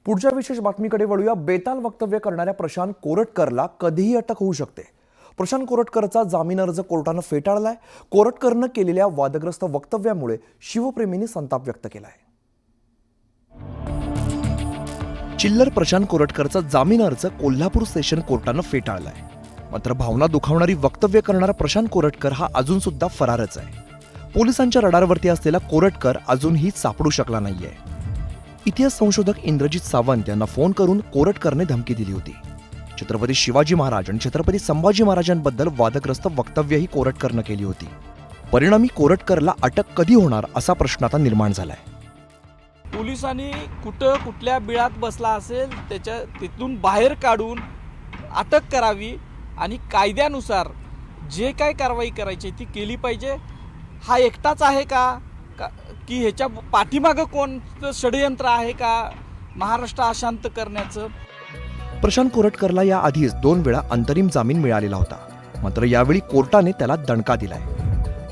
पुढच्या विशेष बातमीकडे वळूया। बेताल वक्तव्य करणाऱ्या प्रशांत कोरटकरला कधीही अटक होऊ शकते। प्रशांत कोरटकरचा जामीन अर्ज कोर्टानं फेटाळलाय। कोरटकरनं केलेल्या वादग्रस्त वक्तव्यामुळे शिवप्रेमींनी संताप व्यक्त केलाय। चिल्लर प्रशांत कोरटकरचा जामीन अर्ज कोल्हापूर सेशन कोर्टानं फेटाळलाय। मात्र भावना दुखावणारी वक्तव्य करणारा प्रशांत कोरटकर हा अजून सुद्धा फरारच आहे। पोलिसांच्या रडारवरती असलेला कोरटकर अजूनही सापडू शकला नाहीये। इतिहास संशोधक इंद्रजित सावंत यांना फोन करून कोरटकरने धमकी दिली होती। छत्रपती शिवाजी महाराज आणि छत्रपती संभाजी महाराजांबद्दल वादग्रस्त वक्तव्यही कोरटकरनं केली होती। परिणामी कोरटकरला अटक कधी होणार असा प्रश्न आता निर्माण झालाय। पोलिसांनी कुठल्या बिळात बसला असेल तिथून बाहेर काढून अटक करावी आणि कायद्यानुसार जे काय कारवाई करायची ती केली पाहिजे। हा एकटाच आहे का की ह्याच्या पाठीमागं कोणतं षडयंत्र आहे का महाराष्ट्र अशांत करण्याचं? प्रशांत कोरटकरला या आधीच 2 वेळा अंतरिम जामीन मिळालेला होता। मात्र यावेळी कोर्टाने त्याला दणका दिलाय।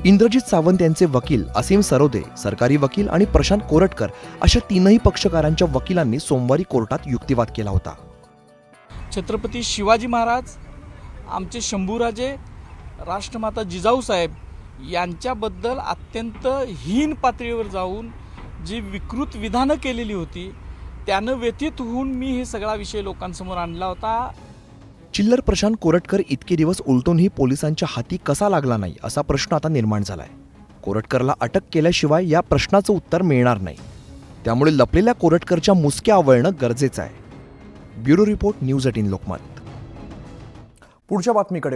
इंद्रजित सावंत यांचे वकील असीम सरोदे, सरकारी वकील आणि प्रशांत कोरटकर अशा तीनही पक्षकारांच्या वकिलांनी सोमवारी कोर्टात युक्तिवाद केला होता। छत्रपती शिवाजी महाराज, आमचे शंभूराजे, राष्ट्रमाता जिजाऊ साहेब यांच्याबद्दल अत्यंत हीन पातळीवर जाऊन जी विकृत विधानं केलेली होती त्यानं व्यथित होऊन मी हे सगळा विषय लोकांसमोर आणला होता। चिल्लर प्रशांत कोरटकर इतके दिवस उलटूनही पोलिसांच्या हाती कसा लागला नाही असा प्रश्न आता निर्माण झालाय। कोरटकरला अटक केल्याशिवाय या प्रश्नाचं उत्तर मिळणार नाही। त्यामुळे लपलेल्या कोरटकरच्या मुसक्या आवळणं गरजेचं आहे। Bureau report, news 18 Lokmat. पुढच्या बातमीकडे